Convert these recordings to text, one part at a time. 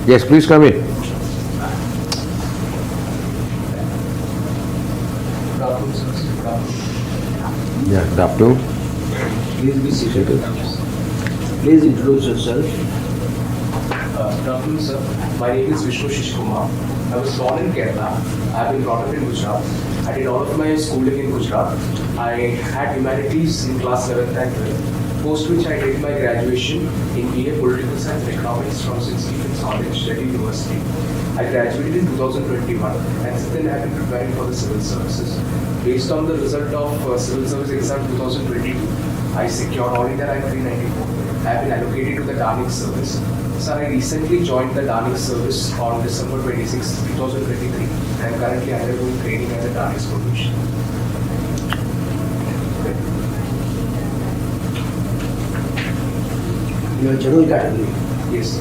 Yes, please come in. Yeah, good afternoon. Please be seated. Please introduce yourself. Good afternoon, sir. My name is Vishnu Sasikumar. I was born in Kerala. I have been brought up in Gujarat. I did all of my schooling in Gujarat. I had humanities in class 11th and 12th, post which I did my graduation in BA Political Science and Economics from St. Stephen's College, Delhi University. I graduated in 2021 and since then I have been preparing for the civil services. Based on the result of civil service exam 2022, I secured all India rank 394. I have been allocated to the Danish service. Sir, I recently joined the Danish service on December 26, 2023 and I am currently undergoing training as a Danish professional. Your general category. Yes.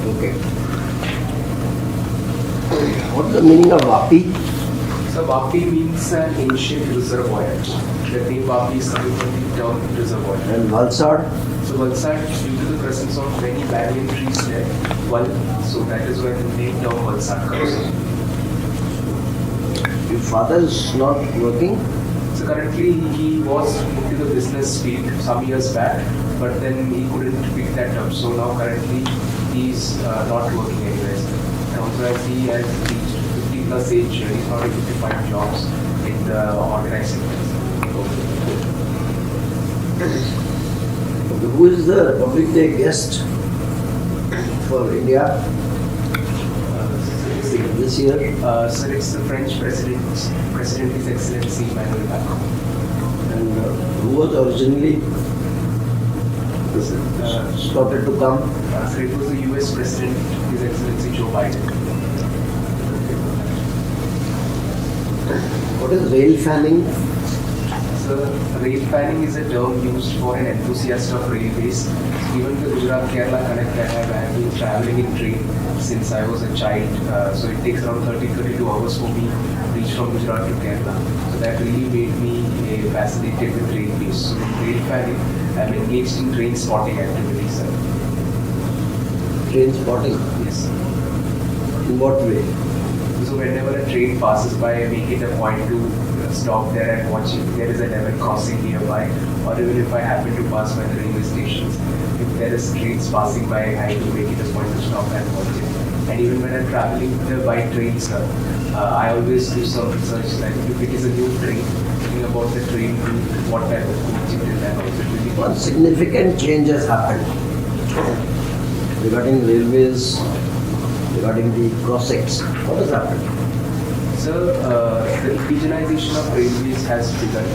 Okay. What is the meaning of Vapi? So Vapi means an ancient reservoir. The name Vapi is coming from the term reservoir. And Valsad? So Valsad, due to the presence of many banyan trees there, so that is where the name term Valsad comes. Your father is not working? So currently he was into the business field some years back, but then he couldn't pick that up. So now currently he is not working anywhere. And also as he has reached 50 plus age, he's not able to find jobs in the organized sector. Who is the Republic Day guest for India this year? Sir, it's the French President, His Excellency Emmanuel Macron. And who was originally slotted to come? So it was the US President, His Excellency Joe Biden. What is rail fanning? So rail fanning is a term used for an enthusiast of railways. Even the Gujarat Kerala Connect, I have been traveling in train since I was a child. So it takes around 32 hours for me to reach from Gujarat to Kerala. So that really made me fascinated with railways. So in rail fanning, I'm engaged in train spotting activities, sir. Train spotting? Yes. In what way? So whenever a train passes by, I make it a point to stop there and watch if there is a level crossing nearby, or even if I happen to pass by the railway stations, if there is trains passing by, I do make it a point to stop and watch it. And even when I'm traveling by train, sir, I always do some research, like if it is a new train, thinking about the train route, what type of coach it is, and also really One significant change has happened regarding railways, regarding the cross-sects. What has happened? Sir, the indigenization of railways has begun.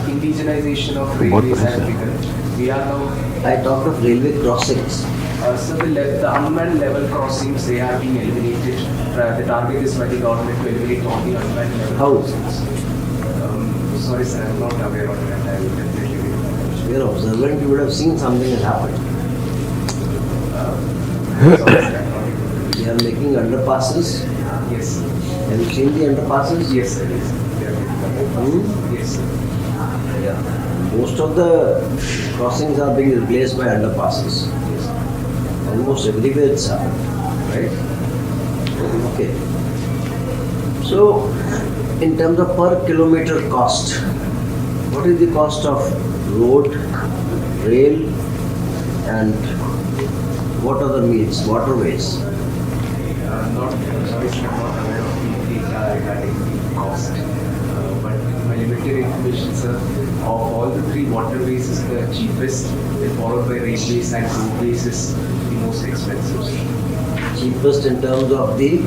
Indigenization of railways has begun. We are now. I talked of railway crossings. So the unmanned level crossings, they are being eliminated. The target is by the government to eliminate all the unmanned level How? crossings. Sorry, sir, I'm not aware of that. I will definitely be aware. We are observant, you would have seen something has happened. Sorry, sir, I'm not able to. They are making underpasses. Yes. Have you seen the underpasses? Yes, sir. Yes. Yes, sir. Yeah. Most of the crossings are being replaced by underpasses. Yes. Almost everywhere it's happened. Right? Okay. So, in terms of per kilometer cost, what is the cost of road, rail, and what other means, waterways? Not sorry, sir, I'm not aware of the data regarding the cost. But my limited information, sir, of all the three waterways is the cheapest, then followed by railways and roadways is the most expensive. Cheapest in terms of the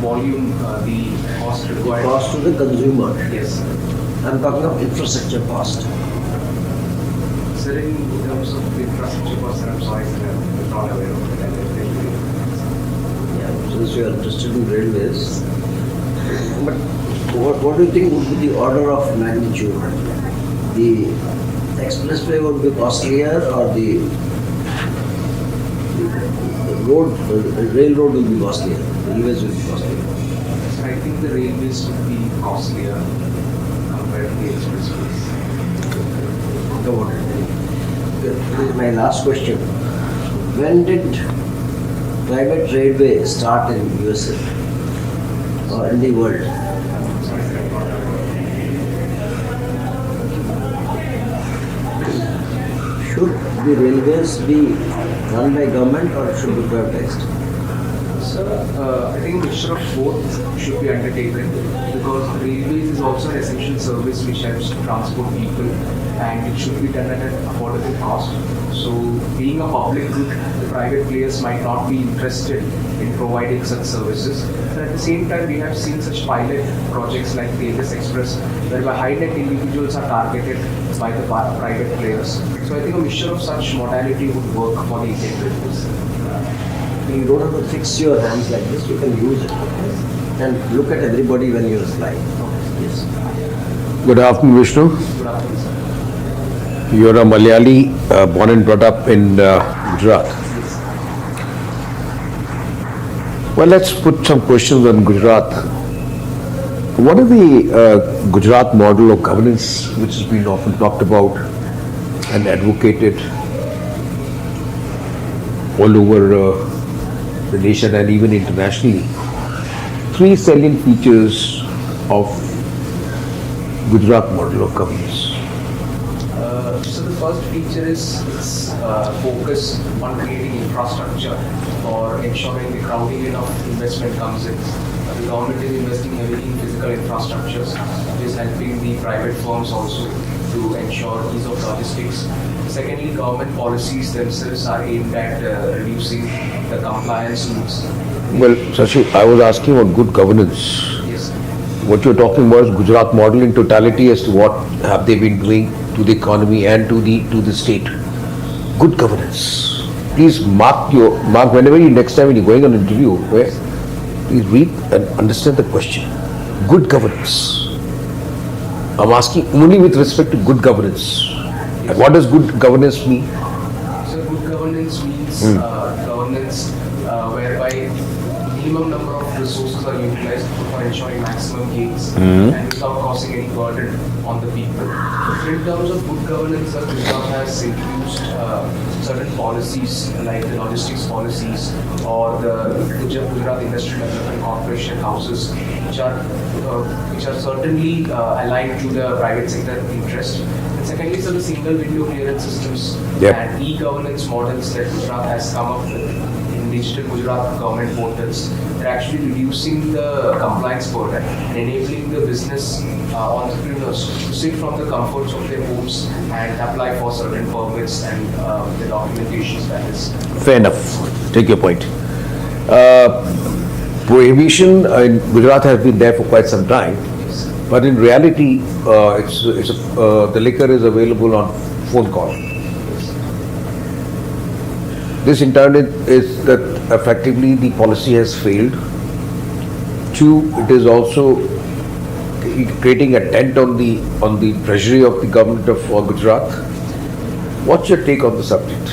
Volume, the cost required. cost to the consumer. Yes, sir. I'm talking of infrastructure cost. Sir, in terms of infrastructure cost, sir, I'm sorry, sir, I'm not aware of it. Yeah, since you are interested in railways, but what do you think would be the order of magnitude? The expressway would be costlier, or the railroad will be costlier? Railways will be costlier. So I think the railways would be costlier compared to the expressways. This is my last question. when did private railway start in USA or in the world? Should the railways be run by government or should be privatized? Sir, I think a mixture of both should be undertaken because railways is also an essential service which helps to transport people and it should be done at an affordable cost. So, being a public good, the private players might not be interested in providing such services. But at the same time, we have seen such pilot projects like the IAS Express, whereby high-net individuals are targeted by the private players. So, I think a mixture of such modality would work for the Indian railways. You don't have to fix your hands like this, you can use it. And look at everybody when you fly. Yes. Good afternoon, Vishnu. Good afternoon, sir. You're a Malayali, born and brought up in Gujarat. Well, let's put some questions on Gujarat. What is the Gujarat model of governance which has been often talked about and advocated all over the nation and even internationally? Three salient features of Gujarat model of governance. So the first feature is its focus on creating infrastructure for ensuring the crowding in of investment comes in. The government is investing heavily in physical infrastructures, which is helping the private firms also to ensure ease of logistics. Secondly, government policies themselves are aimed at reducing the compliance needs. Well, Sashi, I was asking about good governance. Yes. What you're talking about is Gujarat model in totality as to what have they been doing to the economy and to the state. Good governance. Please mark whenever you next time when you're going on an interview, please read and understand the question. Good governance. I'm asking only with respect to good governance. And what does good governance mean? So good governance means governance whereby minimum number of resources are utilized for ensuring maximum gains and without causing any burden on the people. So in terms of good governance, Gujarat has introduced certain policies like the logistics policies or the Gujarat Industry Development Corporation houses, which are certainly aligned to the private sector interest. And secondly, so the single window clearance systems and e-governance models that Gujarat has come up with in digital Gujarat government portals. They're actually reducing the compliance burden and enabling the business entrepreneurs to sit from the comforts of their homes and apply for certain permits and the documentations that is. Fair enough. Take your point. Prohibition in Gujarat has been there for quite some time, but in reality, the liquor is available on phone call. This in turn is that effectively the policy has failed. Two, it is also creating a dent on the treasury of the government of Gujarat. What's your take on the subject?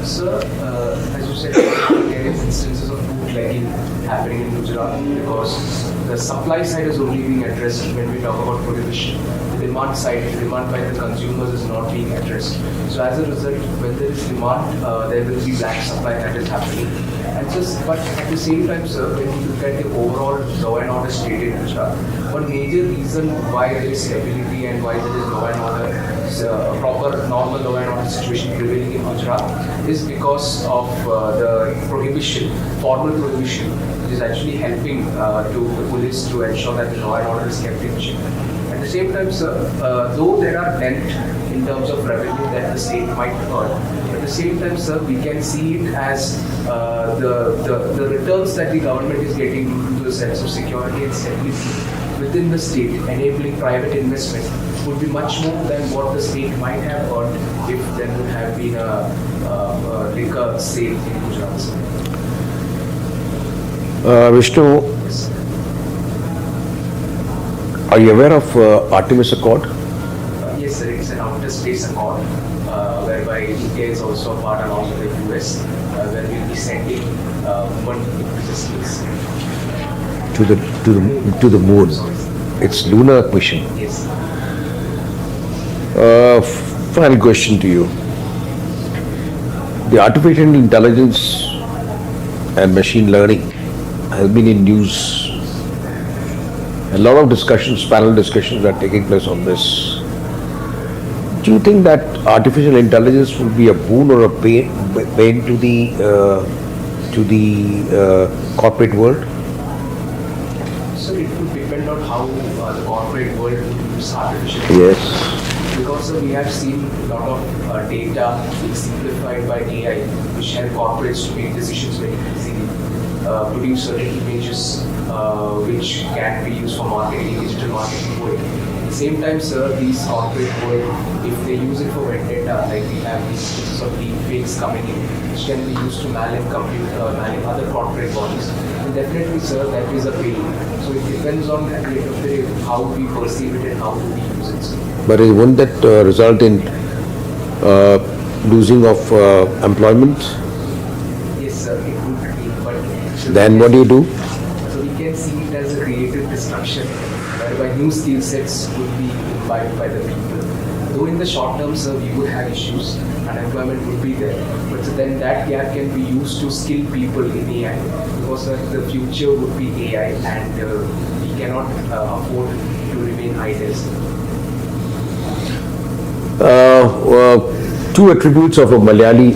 Sir, as you said, there is instances of bootlegging happening in Gujarat because the supply side is only being addressed when we talk about prohibition. The demand side, the demand by the consumers is not being addressed. So as a result, when there is demand, there will be lack supply that is happening. But at the same time, sir, when you look at the overall law and order state in Gujarat, one major reason why there is stability and why there is law and order, a proper normal law and order situation prevailing in Gujarat is because of the prohibition, formal prohibition, which is actually helping to the police to ensure that the law and order is kept in check. At the same time, sir, though there are dent in terms of revenue that the state might earn, at the same time, sir, we can see it as the returns that the government is getting due to the sense of security and stability within the state, enabling private investment, would be much more than what the state might have earned if there would have been a liquor sale in Gujarat. Vishnu, Yes. are you aware of Artemis Accord? Yes, sir, it's an outer space accord whereby India is also a part along with the US, where we'll be sending women into the space. To the moon. It's lunar mission. Yes. Final question to you. The artificial intelligence and machine learning has been in news. A lot of discussions, panel discussions are taking place on this. Do you think that artificial intelligence will be a boon or a bane to the corporate world? So it would depend on how the corporate world uses artificial Yes. intelligence. Because we have seen a lot of data being simplified by AI, which help corporates to make decisions very easily, produce certain images which can be used for marketing, digital marketing work. At the same time, sir, these corporate world, if they use it for vendetta, like we have these cases of deep fakes coming in, which can be used to malign other corporate bodies, then definitely, sir, that is a pain. So it depends on at the end of the day how we perceive it and how do we use it, sir. But won't that result in losing of employment? Yes, sir, it would be, but Then what do you do? So we can see it as a creative destruction, whereby new skill sets would be imbibed by the people. Though in the short term, sir, we would have issues, unemployment would be there, but then that gap can be used to skill people in AI, because the future would be AI, and we cannot afford to remain idle. Two attributes of a Malayali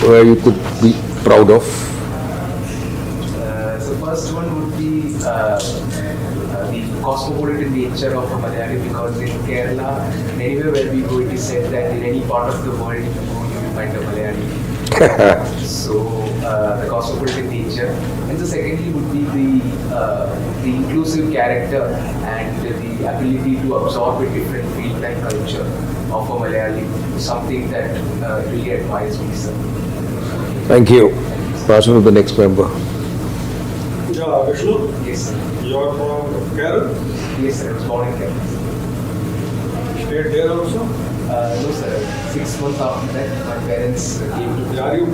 where you could be proud of. So first one would be the cosmopolitan nature of a Malayali, because in Kerala, and anywhere where we go, it is said that in any part of the world you go, you will find a Malayali. So the cosmopolitan nature, and the secondly would be the inclusive character and the ability to absorb a different field and culture of a Malayali, something that really admires me, sir. Thank you. Pass on to the next member. Yeah, Vishnu, Yes, sir. you are from Kerala? Yes, sir. I was born in Kerala. Stayed there also? No, sir. 6 months after that, my parents came to. Are you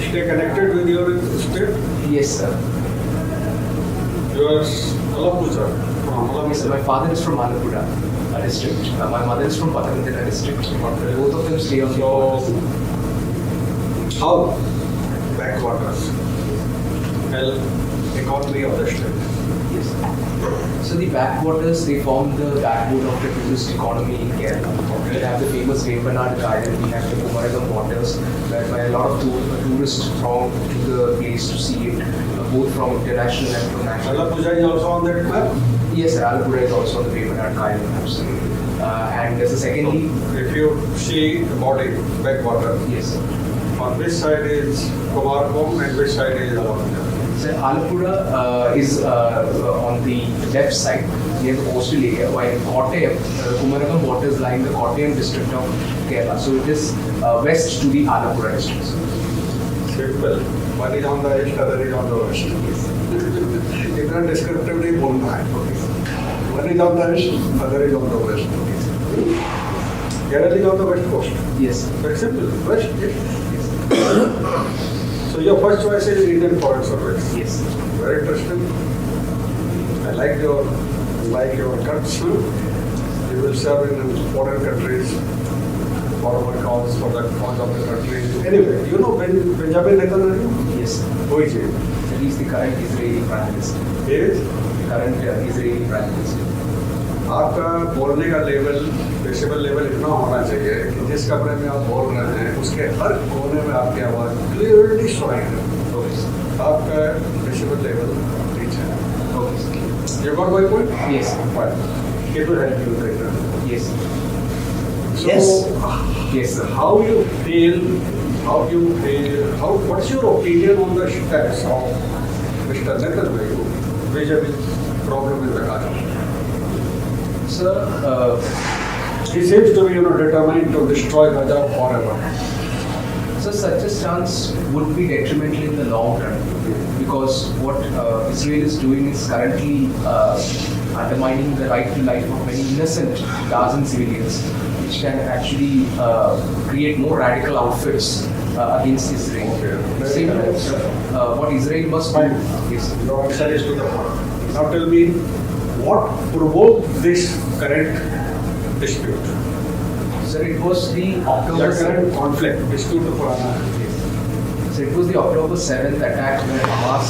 stay connected with your state? Yes, sir. You are Alappuzha from Yes, sir. My father is from Malapura district. My mother is from Patananthitta district. Both of them stay on the borders. How backwaters help economy of the state? Yes. So the backwaters, they form the backbone of the tourist economy in Kerala. We have the famous Vembanad Garden, we have the Kumaragam waters, where a lot of tourists throng to the place to see it, both from international and from national. Alappuzha is also on that map? Yes, sir, Alapura is also on the Vembanad Garden, absolutely. And as a secondly, If you see the body, backwater, yes, sir. on which side is Kumaragam and which side is Alappuzha? So Alapura is on the left side near the coastal area, while Kottayam, Kumaragam waters lie in the Kottayam district of Kerala. So it is west to the Alapura district. Simple. One is on the east, other is on the west. Yes. इतना descriptively बोलना है. One is on the east, other is on the west. Kerala is on the west coast. Yes. Very simple. West. Yes. So your first choice is Indian Foreign Service. Yes. Very interesting. I like your guts. You will serve in foreign countries for our cause, for the cause of the country. Anyway, you know Benjamin Netanyahu? Yes. Who is he? So he is the current Israeli Prime Minister. He is? The current Israeli Prime Minister. आपका बोलने का level, decibel level इतना होना चाहिए कि जिस कमरे में आप बोल रहे हैं उसके हर कोने में आपकी आवाज़ क्लियरली सुनाई दे. आपका डेसिबल लेवल रीच है. Okay. You got my point? Yes. Fine. It will help you later. Yes. So, Yes. Yes, sir. how you feel, what's your opinion on the steps of Mr. Netanyahu vis-a-vis problem in the country? Sir, He seems to be, determined to destroy Gaza forever. so such a stance would be detrimental in the long run, because what Israel is doing is currently undermining the right to life of many innocent Gazan civilians, which can actually create more radical outfits against Israel. Okay. Same time, sir, what Israel must do is Your answer is to the point. Now tell me, what provoked this current dispute? sir, it was the October The current conflict, dispute तो पुराना है. So it was the October 7th attack where Hamas,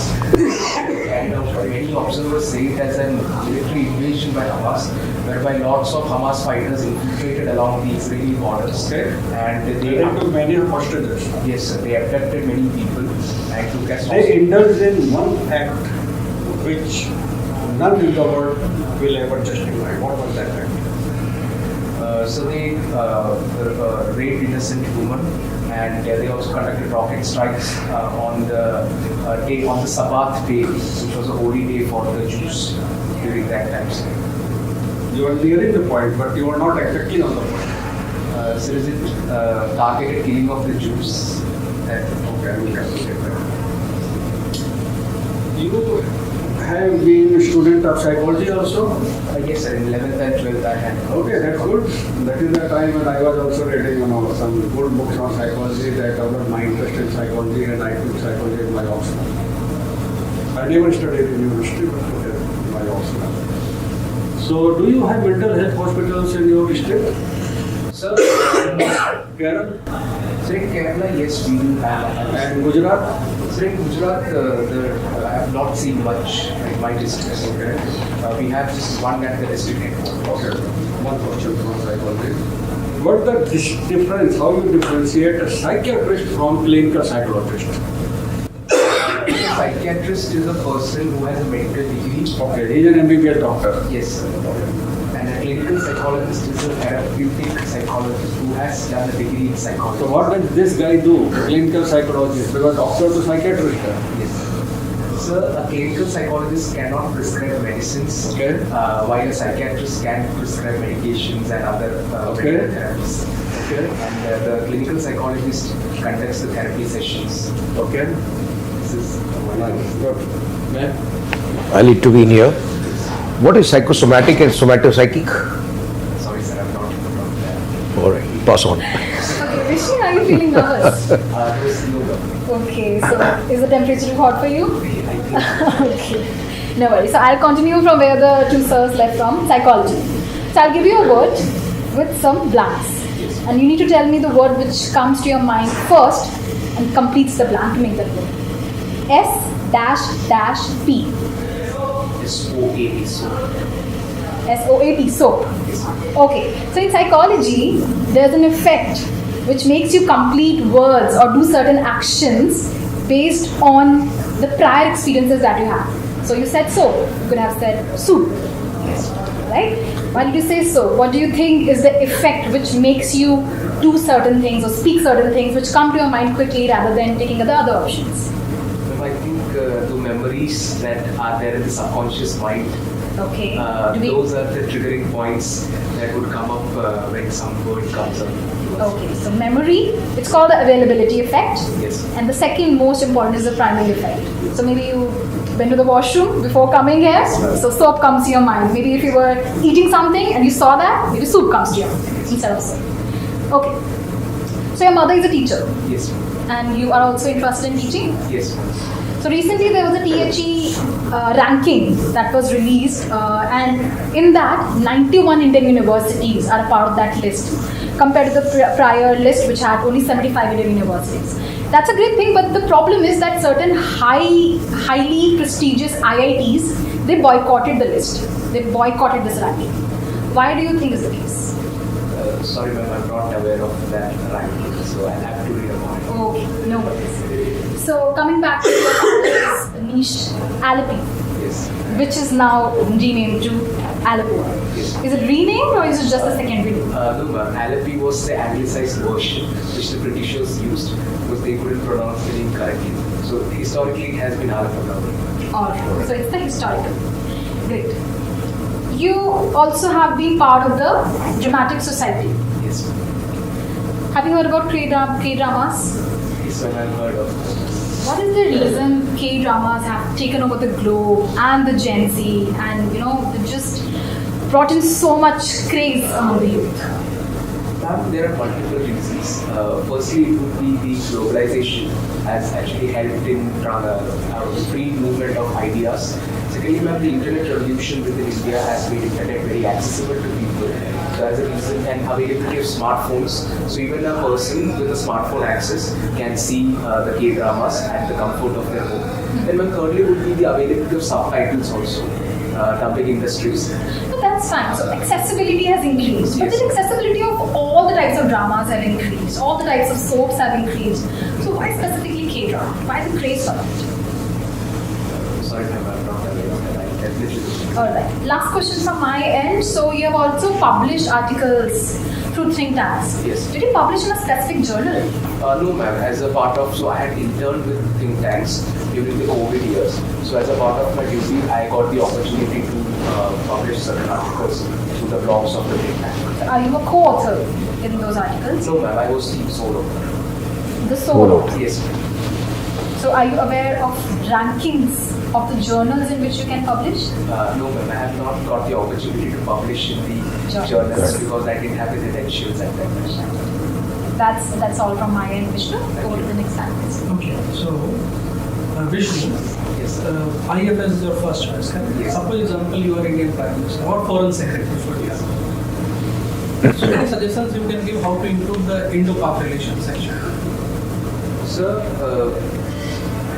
and many observers say it as a military invasion by Hamas, whereby lots of Hamas fighters infiltrated along the Israeli borders. Okay. And They took many hostages. yes, sir, they abducted many people and took as They indulged in one act which none in the world will ever justify. What was that act? So they raped innocent women, and they also conducted rocket strikes on the day, on the Sabbath day, which was a holy day for the Jews during that time. You are nearing the point, but you are not exactly on the point. So is it targeted killing of the Jews? Okay, I will calculate that. You have been a student of psychology also? Yes, sir. In 11th and 12th, I had. Okay, that's good. That is the time when I was also reading, some good books on psychology that developed my interest in psychology, and I took psychology in my Oxford. I never studied in university, but took it in my Oxford. So, do you have mental health hospitals in your state? Sir, Kerala? so in Kerala, yes, we do have. And Gujarat? So in Gujarat, I have not seen much in my district. Okay. We have just one at the district headquarters. Okay, one question from psychology. What's the difference, how you differentiate a psychiatrist from clinical psychologist? A psychiatrist is a person who has a medical degree. Okay, he's an MBBS doctor. Yes, sir. And a clinical psychologist is a therapeutic psychologist who has done a degree in psychology. So what does this guy do, clinical psychologist? Because doctor to psychiatrist. Yes, sir. Sir, a clinical psychologist cannot prescribe medicines, Okay. while a psychiatrist can prescribe medications and other Okay. medical therapies. Okay. And the clinical psychologist conducts the therapy sessions. Okay. This is Good. Ma'am? I need to be in here. What is psychosomatic and somatopsychic? sorry, sir, I'm not from that. All right, pass on. Okay, Vishnu, are you feeling nervous? There's yoga. Okay, so is the temperature too hot for you? I think Okay, no worries. So I'll continue from where the two sirs left from, psychology. So I'll give you a word with some blanks. And you need to tell me the word which comes to your mind first and completes the blank to make that word. S-P. SOAT, so. SOAT, soap. Okay, so in psychology, there's an effect which makes you complete words or do certain actions based on the prior experiences that you have. So you said soap, you could have said soup, right? Why did you say so? What do you think is the effect which makes you do certain things or speak certain things which come to your mind quickly rather than taking the other options? I think the memories that are there in the subconscious mind, Okay. those are the triggering points that would come up when some word comes up. Okay, so memory, it's called the availability effect. Yes. And the second most important is the primary effect. So maybe you went to the washroom before coming here, so soap comes to your mind. Maybe if you were eating something and you saw that, maybe soup comes to your mind instead of soap. Okay. So your mother is a teacher Yes. and you are also interested in teaching. Yes. So recently there was a THE ranking that was released and in that 91 Indian universities are a part of that list compared to the prior list which had only 75 Indian universities. That's a great thing, but the problem is that certain highly prestigious IITs, they boycotted the list. They boycotted this ranking. Why do you think is the case? Sorry ma'am, I'm not aware of that ranking, so I'll have to read about it. Okay, no worries. So coming back to your niche, Alleppey, Yes. which is now renamed to Alleppey. Yes. Is it renamed or is it just a secondary name? No ma'am, Alleppey was the anglicized version which the Britishers used because they couldn't pronounce the name correctly. So historically it has been Alleppey. Alright, so it's the historical. Great. You also have been part of the Dramatic Society. Yes. Have you heard about K-dramas? Yes, ma'am, I've heard of it. What is the reason K-dramas have taken over the globe and the Gen Z and they just brought in so much craze among the youth? Ma'am, there are multiple reasons. Firstly, it would be the globalization has actually helped in free movement of ideas. Basically, ma'am, the internet revolution within India has made internet very accessible to people. So as a reason, and availability of smartphones. So even a person with a smartphone access can see the K-dramas at the comfort of their home. Then ma'am, thirdly would be the availability of subtitles also. Dubbing industries. But that's fine. So accessibility has increased. But Yes. then accessibility of all the types of dramas have increased. All the types of soaps have increased. So why specifically K-drama? Why the craze for that? Sorry, ma'am, I'm not aware of that. I definitely. Alright. Last question from my end. So you have also published articles through think tanks. Yes. Did you publish in a specific journal? No, ma'am. As a part of, so I had interned with think tanks during the COVID years. So as a part of my duty, I got the opportunity to publish certain articles through the blogs of the think tank. Are you a co-author in those articles? No, ma'am. I was the solo. The solo. Yes, ma'am. So are you aware of rankings of the journals in which you can publish? No, ma'am. I have not got the opportunity to publish in the Sure. journals because I didn't have the credentials at that time. That's all from my end, Vishnu. Go to the next panelist. Okay, so Vishnu, Yes, sir. IFS is your first choice, correct? Yes. Suppose example you are Indian Prime Minister or Foreign Secretary for the So any suggestions you can give how to improve the Indo-Pak relations section? Sir,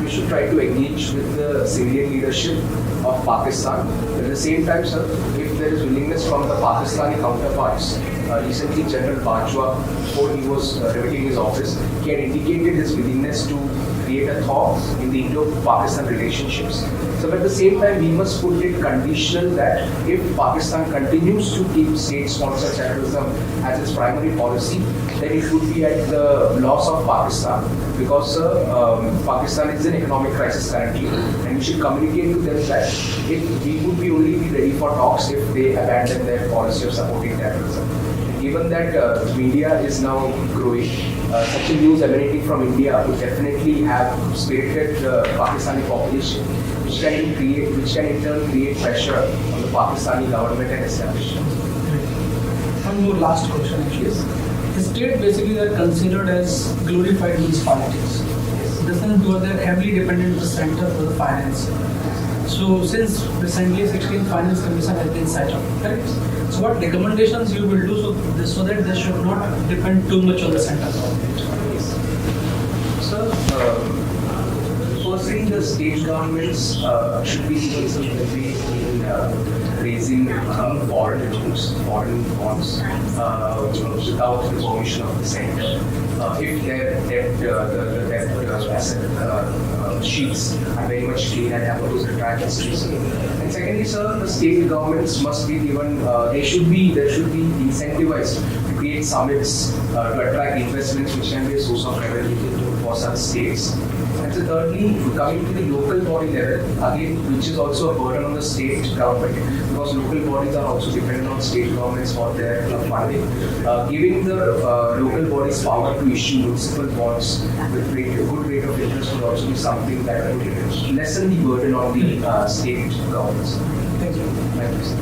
we should try to engage with the civilian leadership of Pakistan. At the same time, sir, if there is willingness from the Pakistani counterparts, recently General Bajwa, before he was revealing his office, he had indicated his willingness to create a thaw in the Indo-Pakistan relationships. So at the same time, we must put it conditional that if Pakistan continues to keep state-sponsored terrorism as its primary policy, then it would be at the loss of Pakistan because Pakistan is in economic crisis currently, and we should communicate to them that we would be only be ready for talks if they abandon their policy of supporting terrorism. Given that media is now growing, such a news emanating from India would definitely have spirited Pakistani population, which can in turn create pressure on the Pakistani government and establishment. One more last question actually. Yes. The state basically are considered as glorified municipalities. In the sense you are there heavily dependent on the center for the finance. So since recently 16th Finance Commission has been set up, correct? So what recommendations you will do so that they should not depend too much on the center government? So, firstly, the state governments should be constantly in raising foreign loans, foreign bonds, without the permission of the center. If their debt asset sheets are very much clean and have those track histories. And secondly, sir, the state governments must be given, there should be incentivized to create summits to attract investments which can be a source of revenue for such states. And so thirdly, coming to the local body level, again, which is also a burden on the state government, because local bodies are also dependent on state governments for their funding. Giving the local bodies power to issue municipal bonds with a good rate of interest would also be something that would lessen the burden on the state governments. Thank you. Thank you, sir.